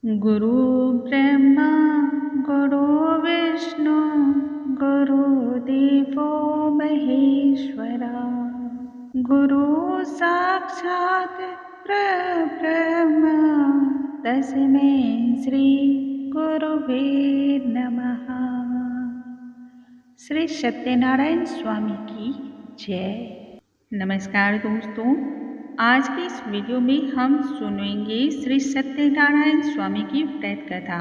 गुरु ब्रह्मा गुरु विष्णु गुरुदेवो महेश्वरा गुरु साक्षात् परब्रह्म तस्मै श्री गुरुवे नमः। श्री सत्यनारायण स्वामी की जय। नमस्कार दोस्तों, आज की इस वीडियो में हम सुनेंगे श्री सत्यनारायण स्वामी की व्रत कथा।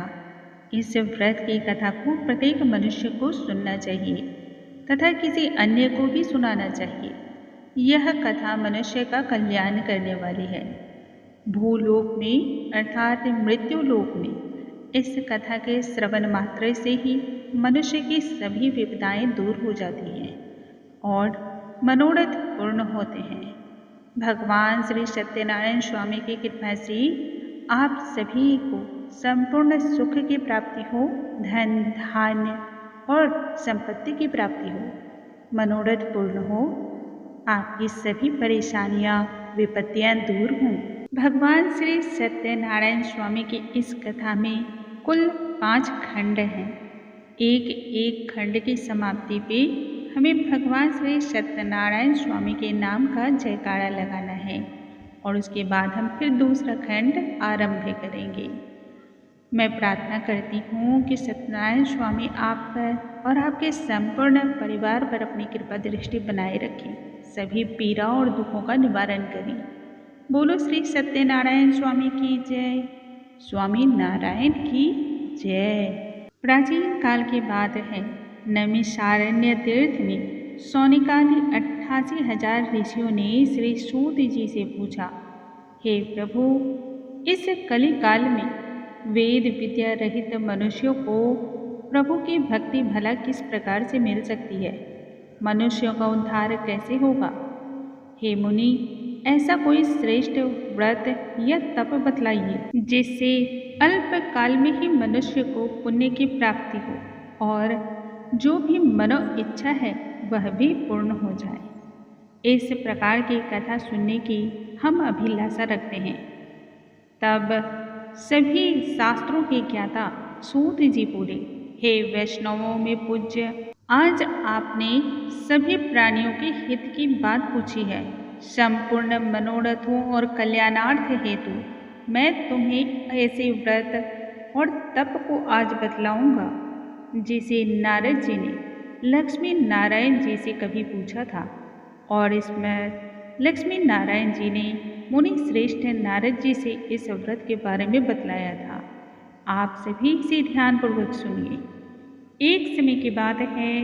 इस व्रत की कथा को प्रत्येक मनुष्य को सुनना चाहिए तथा किसी अन्य को भी सुनाना चाहिए। यह कथा मनुष्य का कल्याण करने वाली है। भूलोक में अर्थात मृत्यु लोक में इस कथा के श्रवण मात्र से ही मनुष्य की सभी विपदाएं दूर हो जाती हैं और मनोरथ पूर्ण होते हैं। भगवान श्री सत्यनारायण स्वामी की कृपा से आप सभी को संपूर्ण सुख की प्राप्ति हो, धन धान्य और संपत्ति की प्राप्ति हो, मनोरथ पूर्ण हो, आपकी सभी परेशानियां विपत्तियां दूर हों। भगवान श्री सत्यनारायण स्वामी की इस कथा में कुल 5 खंड हैं। एक खंड की समाप्ति पे हमें भगवान श्री सत्यनारायण स्वामी के नाम का जयकारा लगाना है और उसके बाद हम फिर दूसरा खंड आरंभ करेंगे। मैं प्रार्थना करती हूँ कि सत्यनारायण स्वामी आप पर और आपके संपूर्ण परिवार पर अपनी कृपा दृष्टि बनाए रखें, सभी पीड़ा और दुखों का निवारण करें। बोलो श्री सत्यनारायण स्वामी की जय। स्वामी नारायण की जय। प्राचीन काल की बात है, नैमिषारण्य तीर्थ में सौनिकादि 88,000 ऋषियों ने श्री सूत जी से पूछा, हे प्रभु, इस कली काल में वेद विद्या रहित मनुष्यों को प्रभु की भक्ति भला किस प्रकार से मिल सकती है? मनुष्यों का उद्धार कैसे होगा? हे मुनि, ऐसा कोई श्रेष्ठ व्रत या तप बतलाइए जिससे अल्प काल में ही मनुष्य को पुण्य की प्राप्ति हो और जो भी मनो इच्छा है वह भी पूर्ण हो जाए। इस प्रकार की कथा सुनने की हम अभिलाषा रखते हैं। तब सभी शास्त्रों के ज्ञाता सूत जी बोले, हे वैष्णवों में पूज्य, आज आपने सभी प्राणियों के हित की बात पूछी है। संपूर्ण मनोरथों और कल्याणार्थ हेतु मैं तुम्हें ऐसे व्रत और तप को आज बतलाऊंगा जिसे नारद जी ने लक्ष्मी नारायण जी से कभी पूछा था और इसमें लक्ष्मी नारायण जी ने मुनि श्रेष्ठ नारद जी से इस व्रत के बारे में बतलाया था। आप सभी इसे ध्यानपूर्वक सुनिए। एक समय की बात है,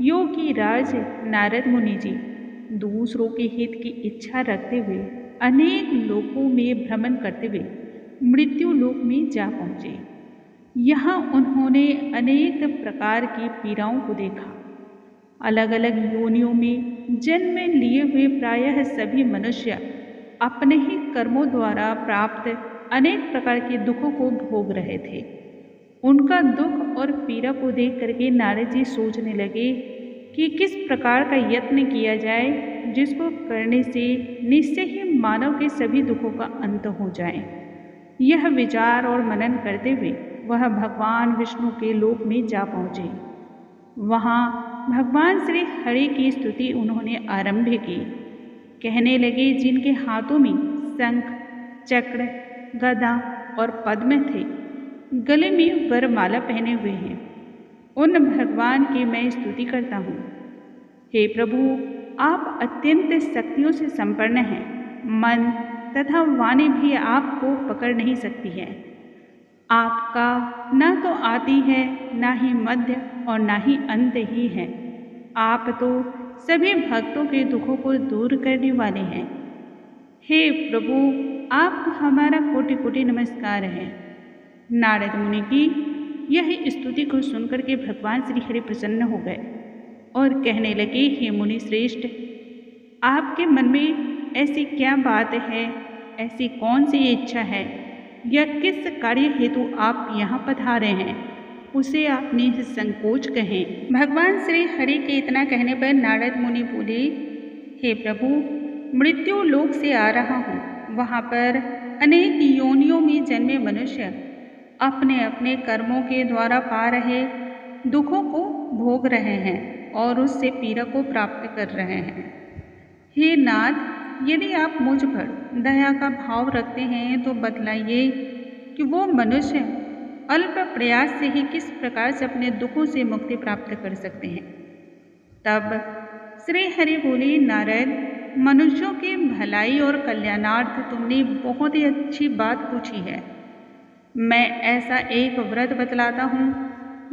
योगी राज नारद मुनि जी दूसरों के हित की इच्छा रखते हुए अनेक लोकों में भ्रमण करते हुए मृत्यु लोक में जा पहुँचे। यहाँ उन्होंने अनेक प्रकार की पीड़ाओं को देखा। अलग अलग योनियों में जन्म लिए हुए प्रायः सभी मनुष्य अपने ही कर्मों द्वारा प्राप्त अनेक प्रकार के दुखों को भोग रहे थे। उनका दुख और पीड़ा को देख करके नारद जी सोचने लगे कि किस प्रकार का यत्न किया जाए जिसको करने से निश्चय ही मानव के सभी दुखों का अंत हो जाए। यह विचार और मनन करते हुए वह भगवान विष्णु के लोक में जा पहुँचे। वहाँ भगवान श्री हरि की स्तुति उन्होंने आरंभ की। कहने लगे, जिनके हाथों में शंख चक्र गदा और पद्म थे, गले में वरमाला पहने हुए हैं, उन भगवान की मैं स्तुति करता हूँ। हे प्रभु, आप अत्यंत शक्तियों से संपन्न हैं। मन तथा वाणी भी आपको पकड़ नहीं सकती है। आपका न तो आदि है, न ही मध्य और न ही अंत ही है। आप तो सभी भक्तों के दुखों को दूर करने वाले हैं। हे प्रभु, आपको हमारा कोटि कोटि नमस्कार है। नारद मुनि की यह स्तुति को सुनकर के भगवान श्री हरि प्रसन्न हो गए और कहने लगे, हे मुनि श्रेष्ठ, आपके मन में ऐसी क्या बात है, ऐसी कौन सी इच्छा है या किस कार्य हेतु आप यहाँ पधारे हैं, उसे आप निसंकोच कहें। भगवान श्री हरि के इतना कहने पर नारद मुनि बोले, हे प्रभु, मृत्यु लोक से आ रहा हूँ। वहाँ पर अनेक योनियों में जन्मे मनुष्य अपने अपने कर्मों के द्वारा पा रहे दुखों को भोग रहे हैं और उससे पीड़ा को प्राप्त कर रहे हैं। हे नाथ, यदि आप मुझ पर दया का भाव रखते हैं तो बतलाइए कि वो मनुष्य अल्प प्रयास से ही किस प्रकार से अपने दुखों से मुक्ति प्राप्त कर सकते हैं। तब श्री हरि बोले, नारद, मनुष्यों की भलाई और कल्याणार्थ तुमने बहुत ही अच्छी बात पूछी है। मैं ऐसा एक व्रत बतलाता हूँ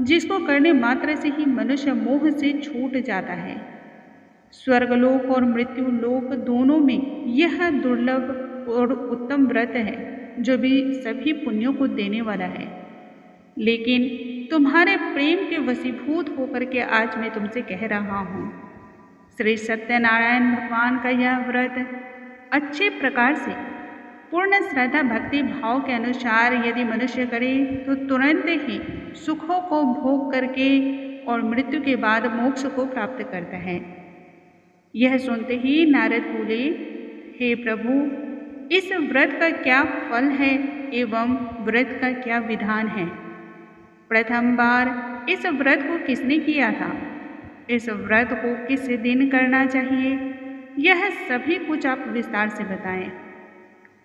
जिसको करने मात्र से ही मनुष्य मोह से छूट जाता है। स्वर्गलोक और मृत्यु लोक दोनों में यह दुर्लभ और उत्तम व्रत है जो भी सभी पुण्यों को देने वाला है। लेकिन तुम्हारे प्रेम के वशीभूत होकर के आज मैं तुमसे कह रहा हूँ, श्री सत्यनारायण भगवान का यह व्रत अच्छे प्रकार से पूर्ण श्रद्धा भक्ति भाव के अनुसार यदि मनुष्य करे तो तुरंत ही सुखों को भोग करके और मृत्यु के बाद मोक्ष को प्राप्त करता है। यह सुनते ही नारद बोले, हे प्रभु, इस व्रत का क्या फल है एवं व्रत का क्या विधान है? प्रथम बार इस व्रत को किसने किया था? इस व्रत को किस दिन करना चाहिए? यह सभी कुछ आप विस्तार से बताएं।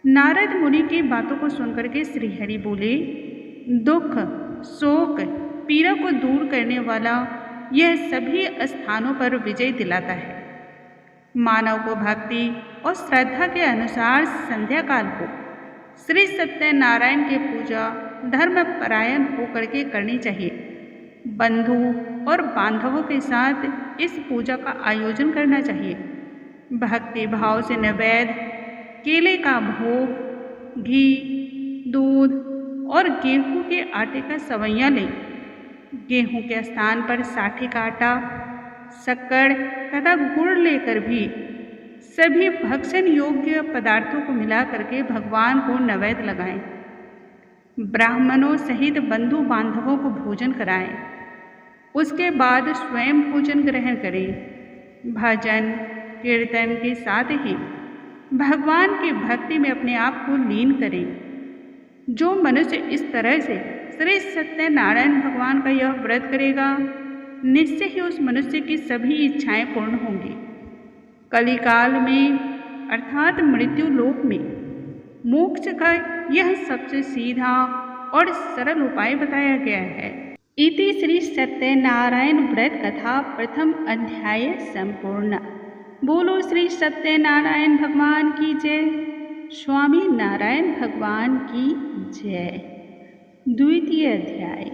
नारद मुनि की बातों को सुनकर के श्रीहरि बोले, दुख, शोक, पीड़ा को दूर करने वाला यह सभी स्थानों पर विजय दिलाता है। मानव को भक्ति और श्रद्धा के अनुसार संध्या काल को श्री सत्यनारायण की पूजा धर्म परायण होकर के करनी चाहिए। बंधु और बांधवों के साथ इस पूजा का आयोजन करना चाहिए। भक्ति भाव से नैवेद्य, केले का भोग, घी, दूध और गेहूं के आटे का सवैया लें। गेहूं के स्थान पर साठी का आटा, शक्कर तथा गुड़ लेकर भी सभी भक्षण योग्य पदार्थों को मिला करके भगवान को नैवेद्य लगाएं। ब्राह्मणों सहित बंधु बांधवों को भोजन कराएं। उसके बाद स्वयं भोजन ग्रहण करें। भजन कीर्तन के साथ ही भगवान की भक्ति में अपने आप को लीन करें। जो मनुष्य इस तरह से श्री सत्यनारायण भगवान का यह व्रत करेगा, निश्चय ही उस मनुष्य की सभी इच्छाएं पूर्ण होंगी। कलिकाल में अर्थात मृत्यु लोक में मोक्ष का यह सबसे सीधा और सरल उपाय बताया गया है। इति श्री सत्यनारायण व्रत कथा प्रथम अध्याय संपूर्ण। बोलो श्री सत्यनारायण भगवान की जय। स्वामी नारायण भगवान की जय। द्वितीय अध्याय।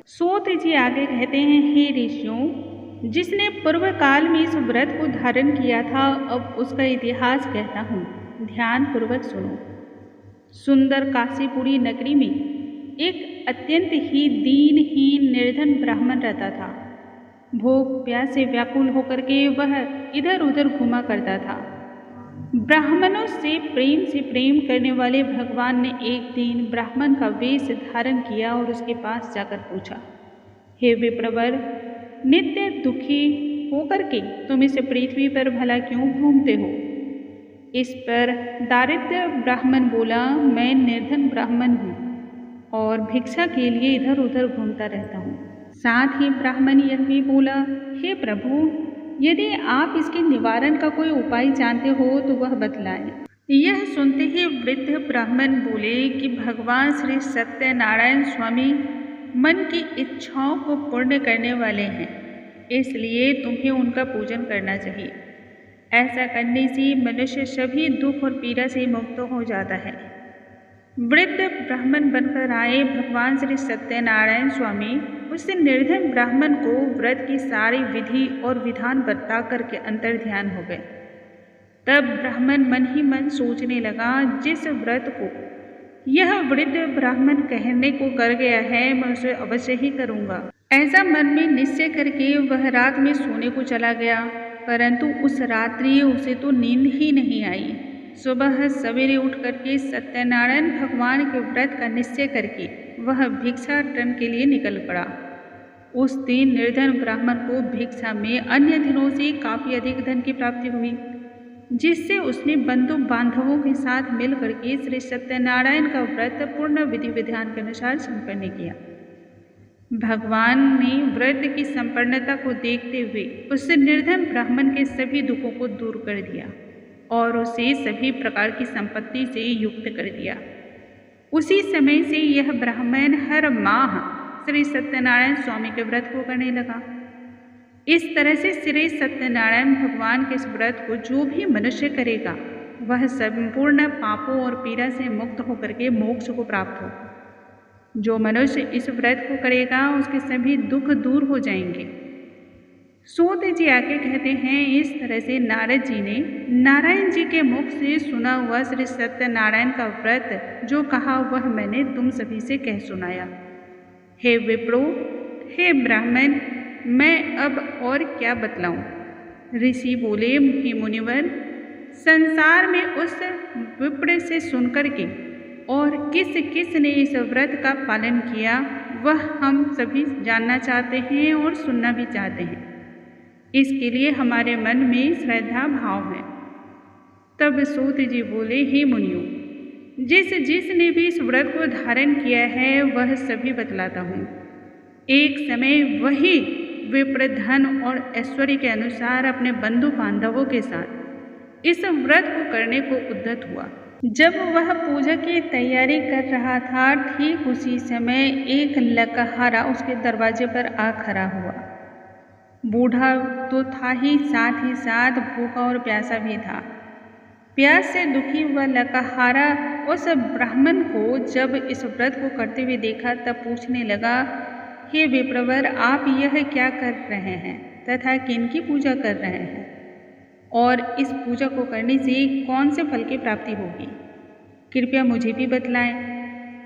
सूत जी आगे कहते हैं, हे ऋषियों, जिसने पूर्व काल में इस व्रत को धारण किया था, अब उसका इतिहास कहता हूँ, ध्यान पूर्वक सुनो। सुंदर काशीपुरी नगरी में एक अत्यंत ही दीनहीन निर्धन ब्राह्मण रहता था। भूख प्यास से व्याकुल होकर के वह इधर उधर घूमा करता था। ब्राह्मणों से प्रेम करने वाले भगवान ने एक दिन ब्राह्मण का वेश धारण किया और उसके पास जाकर पूछा, हे विप्रवर, नित्य दुखी होकर के तुम इस पृथ्वी पर भला क्यों घूमते हो? इस पर दारिद्र्य ब्राह्मण बोला, मैं निर्धन ब्राह्मण हूँ और भिक्षा के लिए इधर उधर घूमता रहता हूँ। साथ ही ब्राह्मण यह भी बोला, हे प्रभु, यदि आप इसके निवारण का कोई उपाय जानते हो तो वह बतलाएं। यह सुनते ही वृद्ध ब्राह्मण बोले कि भगवान श्री सत्यनारायण स्वामी मन की इच्छाओं को पूर्ण करने वाले हैं, इसलिए तुम्हें उनका पूजन करना चाहिए। ऐसा करने से मनुष्य सभी दुख और पीड़ा से मुक्त हो जाता है। वृद्ध ब्राह्मण बनकर आए भगवान श्री सत्यनारायण स्वामी उससे निर्धन ब्राह्मण को व्रत की सारी विधि और विधान बता करके अंतर ध्यान हो गए। तब ब्राह्मण मन ही मन सोचने लगा, जिस व्रत को यह वृद्ध ब्राह्मण कहने को कर गया है, मैं उसे अवश्य ही करूँगा। ऐसा मन में निश्चय करके वह रात में सोने को चला गया, परंतु उस रात्रि उसे तो नींद ही नहीं आई। सुबह सवेरे उठ करके सत्यनारायण भगवान के व्रत का निश्चय करके वह भिक्षाटन के लिए निकल पड़ा। उस दिन निर्धन ब्राह्मण को भिक्षा में अन्य दिनों से काफ़ी अधिक धन की प्राप्ति हुई। जिससे उसने बंधु बांधवों के साथ मिल करके श्री सत्यनारायण का व्रत पूर्ण विधि विधान के अनुसार संपन्न किया। भगवान ने व्रत की संपन्नता को देखते हुए उस निर्धन ब्राह्मण के सभी दुखों को दूर कर दिया और उसे सभी प्रकार की संपत्ति से युक्त कर दिया। उसी समय से यह ब्राह्मण हर माह श्री सत्यनारायण स्वामी के व्रत को करने लगा। इस तरह से श्री सत्यनारायण भगवान के इस व्रत को जो भी मनुष्य करेगा वह संपूर्ण पापों और पीड़ा से मुक्त होकर के मोक्ष को प्राप्त होगा। जो मनुष्य इस व्रत को करेगा उसके सभी दुख दूर हो जाएंगे। सूत जी आगे कहते हैं, इस तरह से नारद जी ने नारायण जी के मुख से सुना हुआ श्री सत्यनारायण का व्रत जो कहा वह मैंने तुम सभी से कह सुनाया। हे विप्रो, हे ब्राह्मण, मैं अब और क्या बतलाऊं। ऋषि बोले, हे मुनिवर, संसार में उस विप्र से सुनकर के और किस किस ने इस व्रत का पालन किया वह हम सभी जानना चाहते हैं और सुनना भी चाहते हैं। इसके लिए हमारे मन में श्रद्धा भाव है। तब सूत जी बोले, हे मुनियों, जिसने भी इस व्रत को धारण किया है वह सभी बतलाता हूँ। एक समय वही विप्र धन और ऐश्वर्य के अनुसार अपने बंधु बांधवों के साथ इस व्रत को करने को उद्यत हुआ। जब वह पूजा की तैयारी कर रहा था, ठीक उसी समय एक लकहारा उसके दरवाजे पर आ खड़ा हुआ। बूढ़ा तो था ही साथ भूखा और प्यासा भी था। प्यास से दुखी हुआ लकहारा उस ब्राह्मण को जब इस व्रत को करते हुए देखा तब पूछने लगा, हे विप्रवर, आप यह क्या कर रहे हैं तथा किनकी पूजा कर रहे हैं और इस पूजा को करने से कौन से फल की प्राप्ति होगी, कृपया मुझे भी बतलाएं।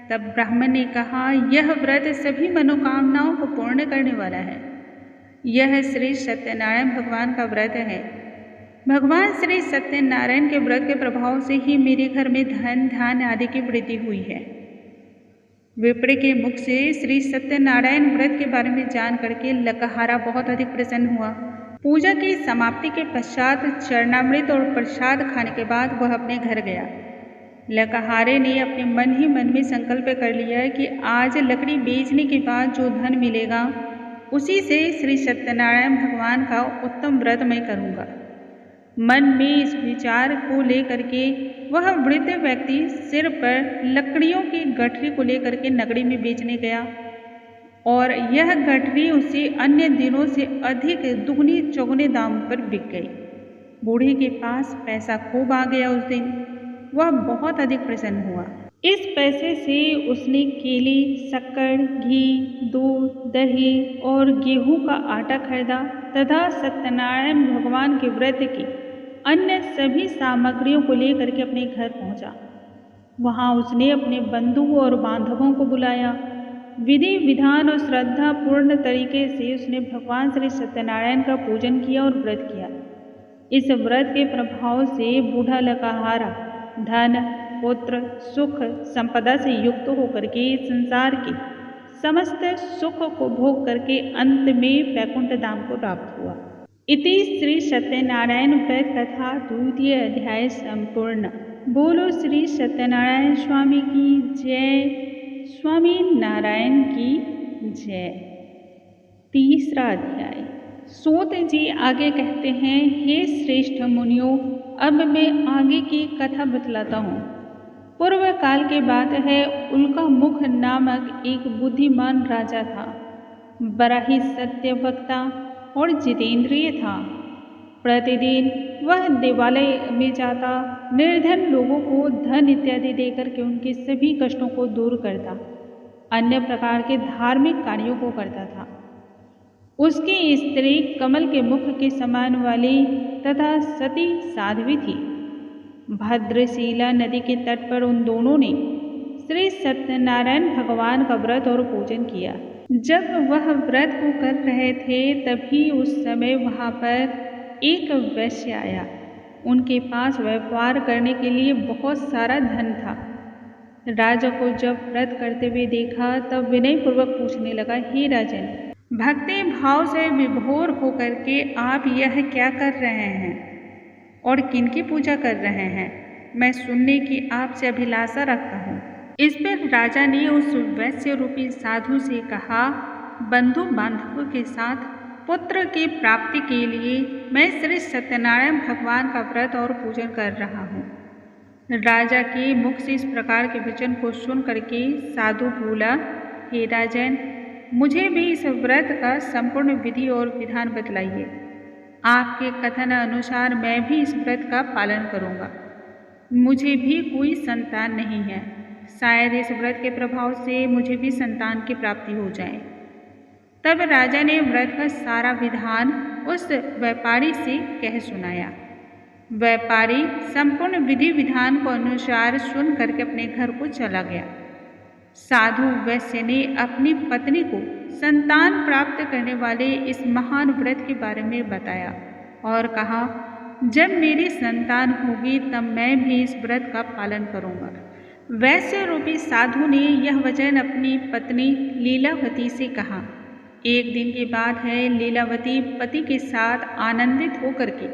तब ब्राह्मण ने कहा, यह व्रत सभी मनोकामनाओं को पूर्ण करने वाला है। यह श्री सत्यनारायण भगवान का व्रत है। भगवान श्री सत्यनारायण के व्रत के प्रभाव से ही मेरे घर में धन धान आदि की वृद्धि हुई है। विप्र के मुख से श्री सत्यनारायण व्रत के बारे में जान करके लकहारा बहुत अधिक प्रसन्न हुआ। पूजा की समाप्ति के पश्चात चरणामृत और प्रसाद खाने के बाद वह अपने घर गया। लकहारे ने अपने मन ही मन में संकल्प कर लिया कि आज लकड़ी बेचने के बाद जो धन मिलेगा उसी से श्री सत्यनारायण भगवान का उत्तम व्रत मैं करूँगा। मन में इस विचार को लेकर के वह वृद्ध व्यक्ति सिर पर लकड़ियों की गठरी को लेकर के नगरी में बेचने गया और यह गठरी उसे अन्य दिनों से अधिक दुगनी चौगुने दाम पर बिक गई। बूढ़े के पास पैसा खूब आ गया। उस दिन वह बहुत अधिक प्रसन्न हुआ। इस पैसे से उसने केले, शक्कर, घी, दूध, दही और गेहूं का आटा खरीदा तथा सत्यनारायण भगवान के व्रत की अन्य सभी सामग्रियों को लेकर के अपने घर पहुंचा। वहां उसने अपने बंधु और बांधवों को बुलाया। विधि विधान और श्रद्धा पूर्ण तरीके से उसने भगवान श्री सत्यनारायण का पूजन किया और व्रत किया। इस व्रत के प्रभाव से बूढ़ा लकहारा धन, पुत्र, सुख, संपदा से युक्त होकर के संसार के समस्त सुख को भोग करके अंत में वैकुंठ धाम को प्राप्त हुआ। इति श्री सत्यनारायण व्रत कथा द्वितीय अध्याय संपूर्ण। बोलो श्री सत्यनारायण स्वामी की जय। स्वामी नारायण की जय। तीसरा अध्याय। सूत जी आगे कहते हैं, हे श्रेष्ठ मुनियों, अब मैं आगे की कथा बतलाता हूँ। पूर्व काल की बात है, उल्का मुख नामक एक बुद्धिमान राजा था। बड़ा ही सत्यवक्ता और जितेंद्रिय था। प्रतिदिन वह देवालय में जाता, निर्धन लोगों को धन इत्यादि देकर के उनके सभी कष्टों को दूर करता, अन्य प्रकार के धार्मिक कार्यों को करता था। उसकी स्त्री कमल के मुख के समान वाली तथा सती साध्वी थी। भद्रशिला नदी के तट पर उन दोनों ने श्री सत्यनारायण भगवान का व्रत और पूजन किया। जब वह व्रत को कर रहे थे तभी उस समय वहाँ पर एक वैश्य आया। उनके पास व्यापार करने के लिए बहुत सारा धन था। राजा को जब व्रत करते हुए देखा तब विनयपूर्वक पूछने लगा, हे राजन, भक्ति भाव से विभोर होकर के आप यह क्या कर रहे हैं? और किनकी पूजा कर रहे हैं, मैं सुनने की आपसे अभिलाषा रखता हूँ। इस पर राजा ने उस वैश्य रूपी साधु से कहा, बंधु बांधवों के साथ पुत्र की प्राप्ति के लिए मैं श्री सत्यनारायण भगवान का व्रत और पूजन कर रहा हूँ। राजा के मुख से इस प्रकार के वचन को सुन करके साधु बोला, हे राजन, मुझे भी इस व्रत का संपूर्ण विधि और विधान बतलाइए। आपके कथन अनुसार मैं भी इस व्रत का पालन करूँगा। मुझे भी कोई संतान नहीं है, शायद इस व्रत के प्रभाव से मुझे भी संतान की प्राप्ति हो जाए। तब राजा ने व्रत का सारा विधान उस व्यापारी से कह सुनाया। व्यापारी संपूर्ण विधि विधान को अनुसार सुन करके अपने घर को चला गया। साधु वैश्य ने अपनी पत्नी को संतान प्राप्त करने वाले इस महान व्रत के बारे में बताया और कहा, जब मेरी संतान होगी तब मैं भी इस व्रत का पालन करूंगा। वैश्य रूपी साधु ने यह वचन अपनी पत्नी लीलावती से कहा। एक दिन की बात है, लीलावती पति के साथ आनंदित होकर के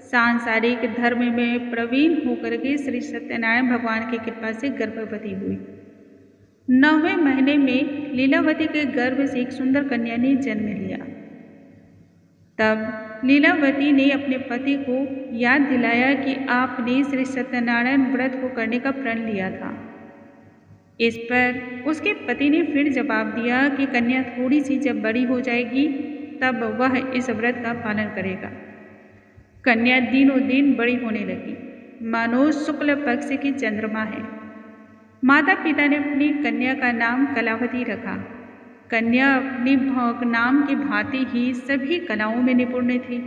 सांसारिक धर्म में प्रवीण होकर के श्री सत्यनारायण भगवान की कृपा से गर्भवती हुई। 9वें महीने में लीलावती के गर्भ से एक सुंदर कन्या ने जन्म लिया। तब लीलावती ने अपने पति को याद दिलाया कि आपने श्री सत्यनारायण व्रत को करने का प्रण लिया था। इस पर उसके पति ने फिर जवाब दिया कि कन्या थोड़ी सी जब बड़ी हो जाएगी तब वह इस व्रत का पालन करेगा। कन्या दिनों दिन बड़ी होने लगी, मानो शुक्ल पक्ष की चंद्रमा है। माता पिता ने अपनी कन्या का नाम कलावती रखा। कन्या अपनी नाम की भांति ही सभी कलाओं में निपुण थी।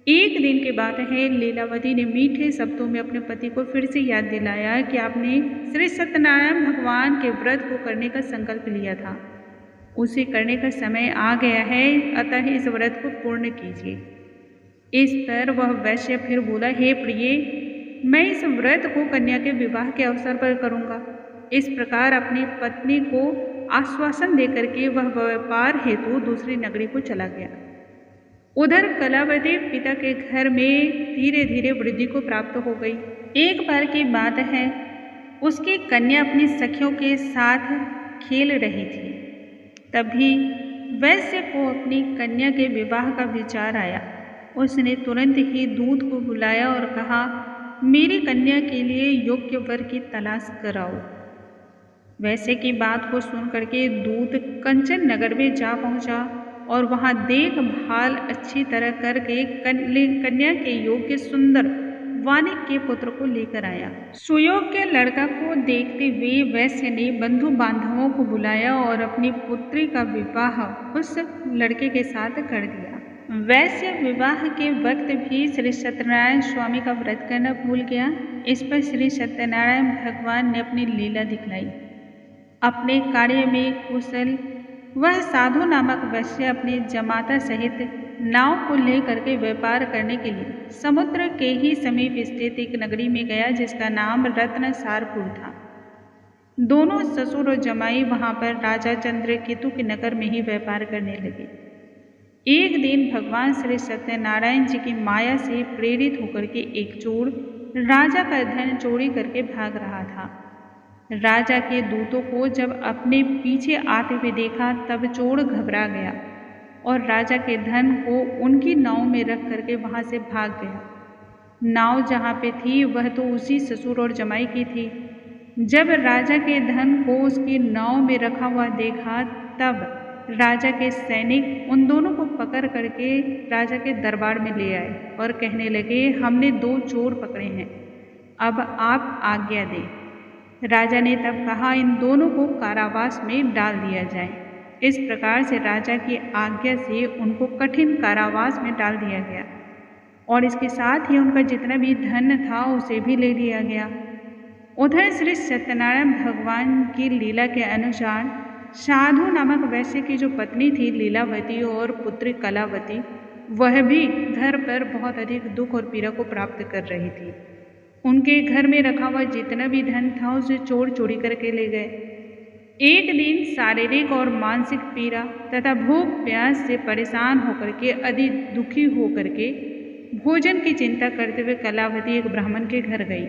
एक दिन की बात है, लीलावती ने मीठे शब्दों में अपने पति को फिर से याद दिलाया कि आपने श्री सत्यनारायण भगवान के व्रत को करने का संकल्प लिया था। उसे करने का समय आ गया है, अतः इस व्रत को पूर्ण कीजिए। इस पर वह वैश्य फिर बोला, हे प्रिय, मैं इस व्रत को कन्या के विवाह के अवसर पर करूँगा। इस प्रकार अपनी पत्नी को आश्वासन देकर के वह व्यापार हेतु दूसरी नगरी को चला गया। उधर कलावती पिता के घर में धीरे धीरे वृद्धि को प्राप्त हो गई। एक बार की बात है, उसकी कन्या अपनी सखियों के साथ खेल रही थी। तभी वैश्य को अपनी कन्या के विवाह का विचार आया। उसने तुरंत ही दूत को बुलाया और कहा, मेरी कन्या के लिए योग्य वर की तलाश कराओ। वैश्य की बात को सुन करके दूत कंचन नगर में जा पहुंचा और वहां देखभाल अच्छी तरह करके कन्या के योग्य सुंदर वानिक के पुत्र को लेकर आया। सुयोग्य लड़का को देखते हुए वैश्य ने बंधु बांधवों को बुलाया और अपनी पुत्री का विवाह उस लड़के के साथ कर दिया। वैश्य विवाह के वक्त भी श्री सत्यनारायण स्वामी का व्रत करना भूल गया। इस पर श्री सत्यनारायण भगवान ने अपनी लीला दिखलाई। अपने कार्य में कुशल वह साधु नामक वैश्य अपने जमाता सहित नाव को लेकर के व्यापार करने के लिए समुद्र के ही समीप स्थित एक नगरी में गया, जिसका नाम रत्नसारपुर था। दोनों ससुर और जमाई वहां पर राजा चंद्रकेतु के नगर में ही व्यापार करने लगे। एक दिन भगवान श्री सत्यनारायण जी की माया से प्रेरित होकर के एक चोर राजा का धन चोरी करके भाग रहा था। राजा के दूतों को जब अपने पीछे आते हुए देखा तब चोर घबरा गया और राजा के धन को उनकी नाव में रख करके वहां से भाग गया। नाव जहाँ पे थी वह तो उसी ससुर और जमाई की थी। जब राजा के धन को उसकी नाव में रखा हुआ देखा तब राजा के सैनिक उन दोनों को पकड़ करके राजा के दरबार में ले आए और कहने लगे, हमने 2 चोर पकड़े हैं, अब आप आज्ञा दें। राजा ने तब कहा, इन दोनों को कारावास में डाल दिया जाए। इस प्रकार से राजा की आज्ञा से उनको कठिन कारावास में डाल दिया गया और इसके साथ ही उनका जितना भी धन था उसे भी ले लिया गया। उधर श्री सत्यनारायण भगवान की लीला के अनुसार साधु नामक वैश्य की जो पत्नी थी लीलावती और पुत्री कलावती, वह भी घर पर बहुत अधिक दुख और पीड़ा को प्राप्त कर रही थी। उनके घर में रखा हुआ जितना भी धन था उसे चोर चोरी करके ले गए। एक दिन शारीरिक और मानसिक पीड़ा तथा भूख प्यास से परेशान होकर के अधिक दुखी होकर के भोजन की चिंता करते हुए कलावती एक ब्राह्मण के घर गई।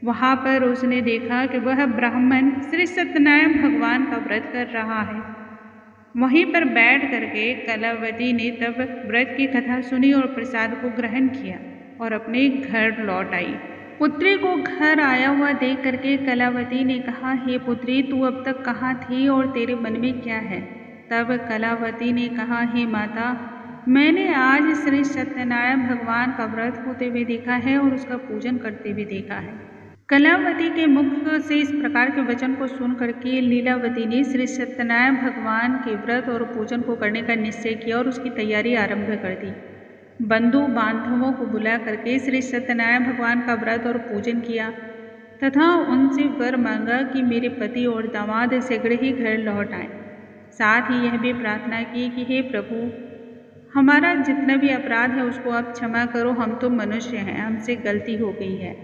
वहाँ पर उसने देखा कि वह ब्राह्मण श्री सत्यनारायण भगवान का व्रत कर रहा है। वहीं पर बैठ करके कलावती ने तब व्रत की कथा सुनी और प्रसाद को ग्रहण किया और अपने घर लौट आई। पुत्री को घर आया हुआ देख करके कलावती ने कहा, हे पुत्री, तू अब तक कहाँ थी और तेरे मन में क्या है? तब कलावती ने कहा, हे माता, मैंने आज श्री सत्यनारायण भगवान का व्रत होते हुए देखा है और उसका पूजन करते हुए देखा है। कलावती के मुख से इस प्रकार के वचन को सुन करके लीलावती ने श्री सत्यनारायण भगवान के व्रत और पूजन को करने का निश्चय किया और उसकी तैयारी आरंभ कर दी। बंधु बांधवों को बुला करके श्री सत्यनारायण भगवान का व्रत और पूजन किया तथा उनसे वर मांगा कि मेरे पति और दामाद शीघ्र ही घर लौट आए। साथ ही यह भी प्रार्थना की कि हे प्रभु, हमारा जितना भी अपराध है उसको आप क्षमा करो, हम तो मनुष्य हैं, हमसे गलती हो गई है।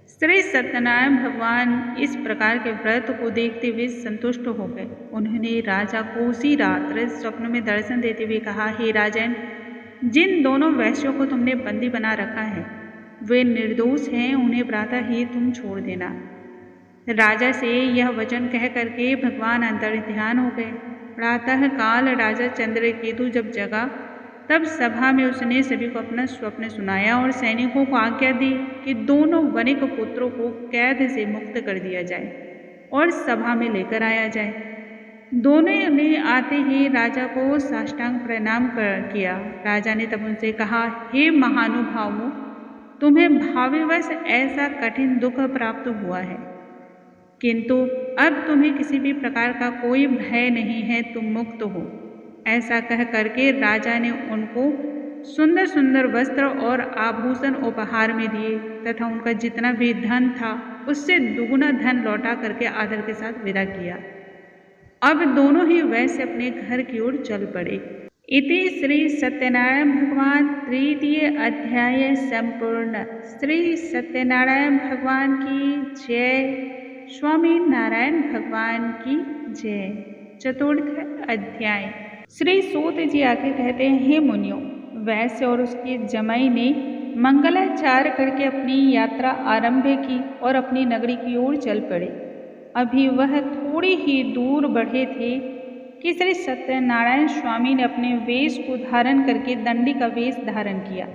श्री सत्यनारायण भगवान इस प्रकार के व्रत को देखते हुए संतुष्ट हो गए। उन्होंने राजा को उसी रात्र स्वप्न में दर्शन देते हुए कहा, हे राजन, जिन दोनों वैश्यों को तुमने बंदी बना रखा है वे निर्दोष हैं, उन्हें प्रातः ही तुम छोड़ देना। राजा से यह वचन कह करके भगवान अंतर्ध्यान हो गए। प्रातः काल राजा चंद्रकेतु जब जगा तब सभा में उसने सभी को अपना स्वप्न सुनाया और सैनिकों को आज्ञा दी कि दोनों वनिक पुत्रों को कैद से मुक्त कर दिया जाए और सभा में लेकर आया जाए। दोनों ने आते ही राजा को साष्टांग प्रणाम किया। राजा ने तब उनसे कहा, हे महानुभावों, तुम्हें भाववश ऐसा कठिन दुख प्राप्त हुआ है, किंतु अब तुम्हें किसी भी प्रकार का कोई भय नहीं है, तुम मुक्त हो। ऐसा कह करके राजा ने उनको सुंदर सुंदर वस्त्र और आभूषण उपहार में दिए तथा उनका जितना भी धन था उससे दुगुना धन लौटा करके आदर के साथ विदा किया। अब दोनों ही वैसे अपने घर की ओर चल पड़े। इति श्री सत्यनारायण भगवान तृतीय अध्याय संपूर्ण। श्री सत्यनारायण भगवान की जय। स्वामी नारायण भगवान की जय। चतुर्थ अध्याय। श्री सूत जी आके कहते हैं, हे मुनियों, वैश्य और उसकी जमाई ने मंगलाचार करके अपनी यात्रा आरंभ की और अपनी नगरी की ओर चल पड़े। अभी वह थोड़ी ही दूर बढ़े थे कि श्री सत्यनारायण स्वामी ने अपने वेश को धारण करके दंडी का वेश धारण किया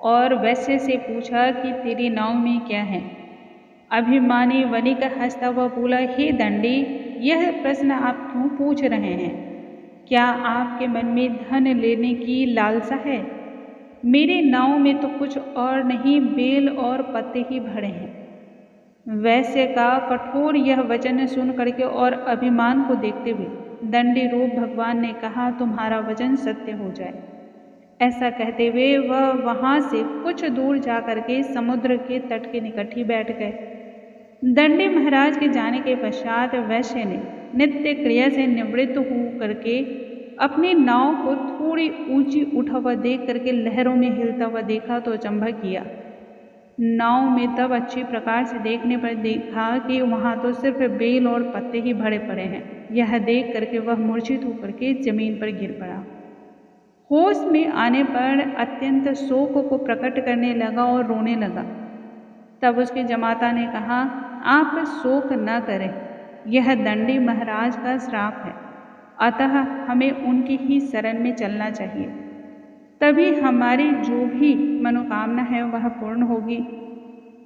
और वैश्य से पूछा कि तेरी नाव में क्या है। अभिमानी वनिक हंसता हुआ बोला, हे दंडी, यह प्रश्न आप क्यों पूछ रहे हैं? क्या आपके मन में धन लेने की लालसा है? मेरी नाव में तो कुछ और नहीं, बेल और पत्ते ही भरे हैं। वैश्य का कठोर यह वचन सुन करके और अभिमान को देखते हुए दंडी रूप भगवान ने कहा, तुम्हारा वचन सत्य हो जाए। ऐसा कहते हुए वह वहाँ से कुछ दूर जा करके समुद्र के तट के निकट ही बैठ गए। दंडी महाराज के जाने के पश्चात वैश्य ने नित्य क्रिया से निवृत्त हो करके अपनी नाव को थोड़ी ऊंची उठा हुआ देख करके लहरों में हिलता हुआ देखा तो अचंभा किया। नाव में तब अच्छी प्रकार से देखने पर देखा कि वहाँ तो सिर्फ बेल और पत्ते ही भरे पड़े हैं। यह देख करके वह मूर्छित होकर के जमीन पर गिर पड़ा। होश में आने पर अत्यंत शोक को प्रकट करने लगा और रोने लगा। तब उसके जमाता ने कहा, आप शोक न करें, यह दंडी महाराज का श्राप है, अतः हमें उनकी ही शरण में चलना चाहिए, तभी हमारी जो भी मनोकामना है वह पूर्ण होगी।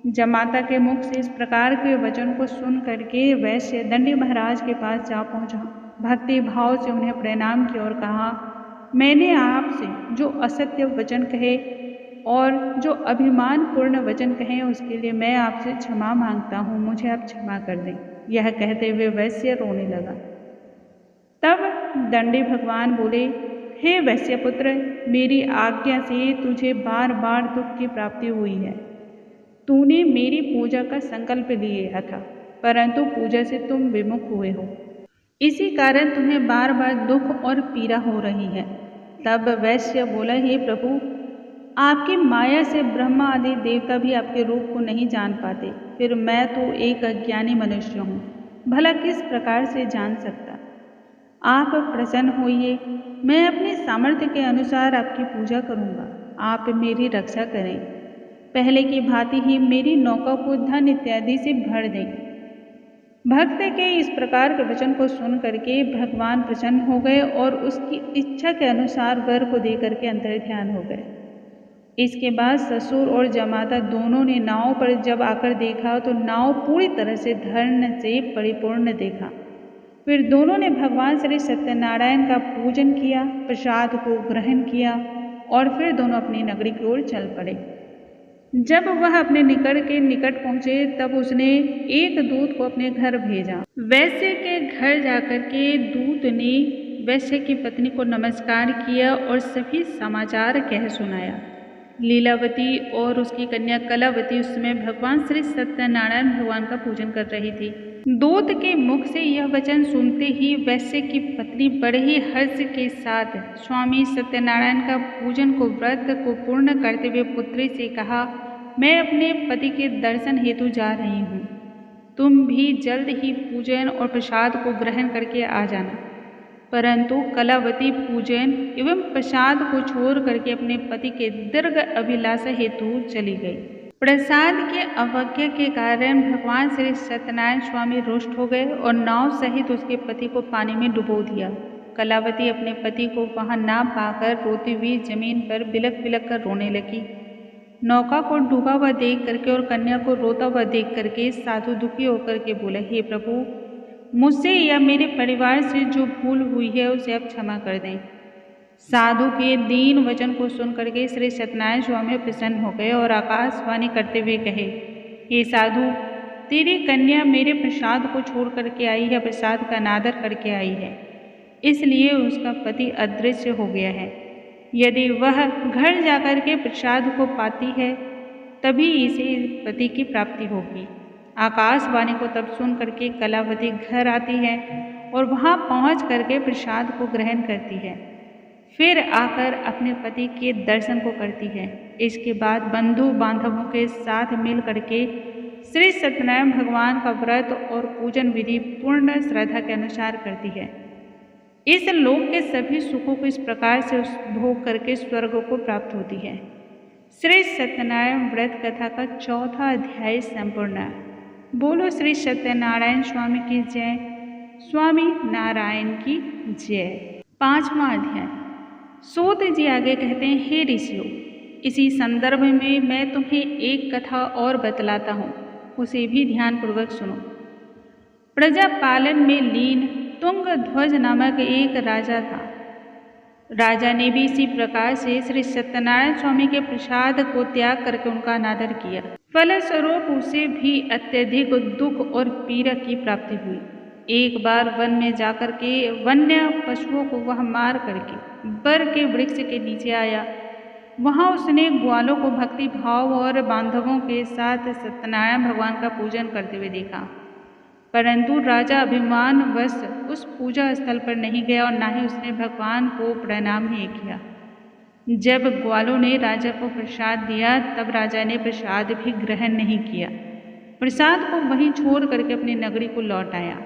जमाता के मुख से इस प्रकार के वचन को सुन करके वैश्य दंडी महाराज के पास जा पहुंचा। भक्ति भाव से उन्हें प्रणाम किया और कहा, मैंने आपसे जो असत्य वचन कहे और जो अभिमान पूर्ण वचन कहे उसके लिए मैं आपसे क्षमा मांगता हूँ, मुझे आप क्षमा कर दें। यह कहते हुए वैश्य रोने लगा। तब दंडी भगवान बोले, हे वैश्यपुत्र, मेरी आज्ञा से तुझे बार बार दुख की प्राप्ति हुई है। तूने मेरी पूजा का संकल्प लिया था, परंतु पूजा से तुम विमुख हुए हो, इसी कारण तुम्हें बार बार दुख और पीड़ा हो रही है। तब वैश्य बोला, हे प्रभु, आपकी माया से ब्रह्मा आदि देवता भी आपके रूप को नहीं जान पाते, फिर मैं तो एक अज्ञानी मनुष्य हूँ, भला किस प्रकार से जान सकता। आप प्रसन्न होइए, मैं अपने सामर्थ्य के अनुसार आपकी पूजा करूँगा। आप मेरी रक्षा करें। पहले की भांति ही मेरी नौका को धन इत्यादि से भर दें। भक्त के इस प्रकार के वचन को सुन करके भगवान प्रसन्न हो गए और उसकी इच्छा के अनुसार वर को दे करके अंतर्ध्यान हो गए। इसके बाद ससुर और जमाता दोनों ने नाव पर जब आकर देखा तो नाव पूरी तरह से धन से परिपूर्ण देखा। फिर दोनों ने भगवान श्री सत्यनारायण का पूजन किया, प्रसाद को ग्रहण किया और फिर दोनों अपनी नगरी की ओर चल पड़े। जब वह अपने निकट पहुंचे तब उसने एक दूत को अपने घर भेजा। वैश्य के घर जाकर के दूत ने वैश्य की पत्नी को नमस्कार किया और सभी समाचार कह सुनाया। लीलावती और उसकी कन्या कलावती उस समय भगवान श्री सत्यनारायण भगवान का पूजन कर रही थी। दूत के मुख से यह वचन सुनते ही वैश्य की पत्नी बड़े ही हर्ष के साथ स्वामी सत्यनारायण का पूजन को व्रत को पूर्ण करते हुए पुत्री से कहा, मैं अपने पति के दर्शन हेतु जा रही हूँ, तुम भी जल्द ही पूजन और प्रसाद को ग्रहण करके आ जाना। परंतु कलावती पूजन एवं प्रसाद को छोड़ करके अपने पति के दीर्घ अभिलाषा हेतु चली गई। प्रसाद के अवज्ञा के कारण भगवान श्री सत्यनारायण स्वामी रुष्ट हो गए और नाव सहित उसके पति को पानी में डुबो दिया। कलावती अपने पति को वहां ना पाकर रोती हुई जमीन पर बिलख बिलख कर रोने लगी। नौका को डूबा हुआ देख करके और कन्या को रोता हुआ देख करके साधु दुखी होकर के बोले, हे प्रभु, मुझसे या मेरे परिवार से जो भूल हुई है उसे अब क्षमा कर दें। साधु के दीन वचन को सुन करके श्री सत्यनारायण स्वामी प्रसन्न हो गए और आकाशवाणी करते हुए कहे, हे साधु, तेरी कन्या मेरे प्रसाद को छोड़ करके आई है, प्रसाद का अनादर करके आई है, इसलिए उसका पति अदृश्य हो गया है। यदि वह घर जाकर के प्रसाद को पाती है तभी इसे पति की प्राप्ति होगी। आकाशवाणी को तब सुन करके कलावती घर आती है और वहाँ पहुँच करके प्रसाद को ग्रहण करती है। फिर आकर अपने पति के दर्शन को करती है। इसके बाद बंधु बांधवों के साथ मिल करके श्री सत्यनारायण भगवान का व्रत और पूजन विधि पूर्ण श्रद्धा के अनुसार करती है। इस लोक के सभी सुखों को इस प्रकार से भोग करके स्वर्ग को प्राप्त होती है। श्री सत्यनारायण व्रत कथा का 4वां अध्याय संपूर्ण। बोलो श्री सत्यनारायण स्वामी की जय, स्वामी नारायण की जय। 5वां अध्याय। सूत जी आगे कहते हैं, हे ऋषियों, इसी संदर्भ में मैं तुम्हें एक कथा और बतलाता हूँ, उसे भी ध्यानपूर्वक सुनो। प्रजा पालन में लीन तुंगध्वज नामक एक राजा था। राजा ने भी इसी प्रकार से श्री सत्यनारायण स्वामी के प्रसाद को त्याग करके उनका अनादर किया। फलस्वरूप उसे भी अत्यधिक दुख और पीड़ा की प्राप्ति हुई। एक बार वन में जाकर के वन्य पशुओं को वह मार करके बर के वृक्ष के नीचे आया। वहाँ उसने ग्वालों को भक्ति भाव और बांधवों के साथ सत्यनारायण भगवान का पूजन करते हुए देखा, परंतु राजा अभिमानवश उस पूजा स्थल पर नहीं गया और न ही उसने भगवान को प्रणाम ही किया। जब ग्वालों ने राजा को प्रसाद दिया तब राजा ने प्रसाद भी ग्रहण नहीं किया, प्रसाद को वहीं छोड़ करके अपनी नगरी को लौट आया।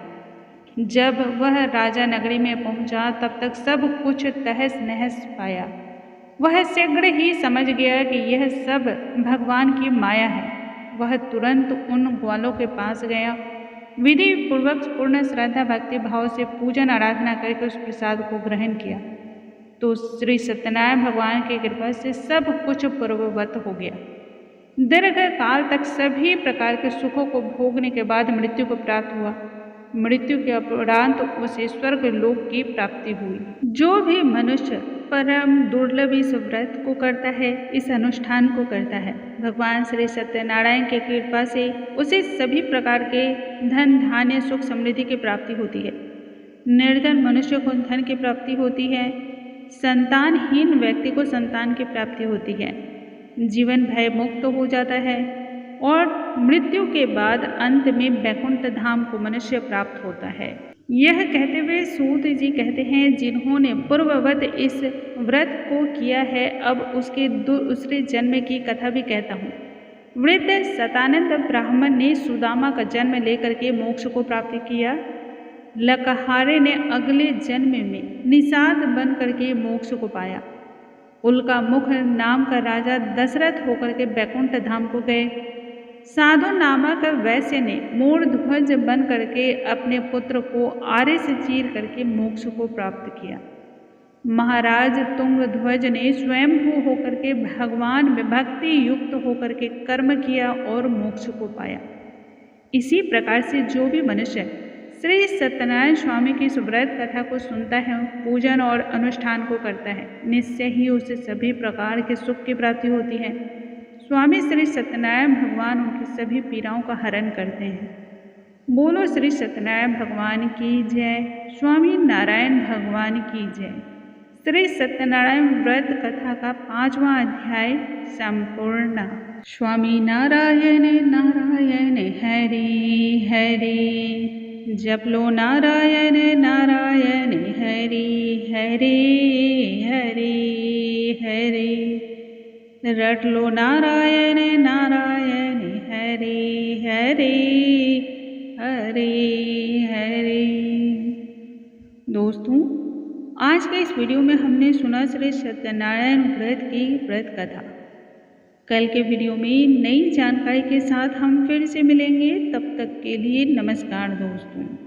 जब वह राजा नगरी में पहुंचा तब तक सब कुछ तहस नहस पाया। वह शीघ्र ही समझ गया कि यह सब भगवान की माया है। वह तुरंत उन ग्वालों के पास गया, विधि पूर्वक पूर्ण श्रद्धा भक्ति भाव से पूजन आराधना करके उस प्रसाद को ग्रहण किया तो श्री सत्यनारायण भगवान की कृपा से सब कुछ पूर्ववत हो गया। दीर्घ काल तक सभी प्रकार के सुखों को भोगने के बाद मृत्यु को प्राप्त हुआ। मृत्यु के उपरांत उसे स्वर्ग लोक की प्राप्ति हुई। जो भी मनुष्य परम दुर्लभ इस व्रत को करता है, इस अनुष्ठान को करता है, भगवान श्री सत्यनारायण की कृपा से उसे सभी प्रकार के धन धान्य सुख समृद्धि की प्राप्ति होती है। निर्धन मनुष्य को धन की प्राप्ति होती है, संतानहीन व्यक्ति को संतान की प्राप्ति होती है, जीवन भय मुक्त हो जाता है और मृत्यु के बाद अंत में वैकुंठ धाम को मनुष्य प्राप्त होता है। यह कहते हुए सूत जी कहते हैं, जिन्होंने पूर्ववत इस व्रत को किया है, अब उसके दूसरे जन्म की कथा भी कहता हूँ। वृद्ध सतानंद ब्राह्मण ने सुदामा का जन्म लेकर के मोक्ष को प्राप्त किया। लकहारे ने अगले जन्म में निषाद बन करके मोक्ष को पाया। उल्का मुख नाम का राजा दशरथ होकर के बैकुंठ धाम को गए। साधु नामक वैश्य ने मोर ध्वज बन करके अपने पुत्र को आरे से चीर करके मोक्ष को प्राप्त किया। महाराज तुंगध्वज ने स्वयंभू होकर के भगवान में भक्ति युक्त होकर के कर्म किया और मोक्ष को पाया। इसी प्रकार से जो भी मनुष्य श्री सत्यनारायण स्वामी की सुव्रत कथा को सुनता है, पूजन और अनुष्ठान को करता है, निश्चय ही उसे सभी प्रकार के सुख की प्राप्ति होती है। स्वामी श्री सत्यनारायण भगवान उनकी सभी पीड़ाओं का हरण करते हैं। बोलो श्री सत्यनारायण भगवान की जय। स्वामी नारायण भगवान की जय। श्री सत्यनारायण व्रत कथा का 5वां अध्याय संपूर्ण। स्वामी नारायण नारायण हरि हरि, जप लो नारायण नारायण हरि हरि हरि हरि, रट लो नारायण नारायण हरि हरि हरि हरि। दोस्तों, आज के इस वीडियो में हमने सुना श्री सत्यनारायण व्रत की व्रत कथा। कल के वीडियो में नई जानकारी के साथ हम फिर से मिलेंगे। तब तक के लिए नमस्कार दोस्तों।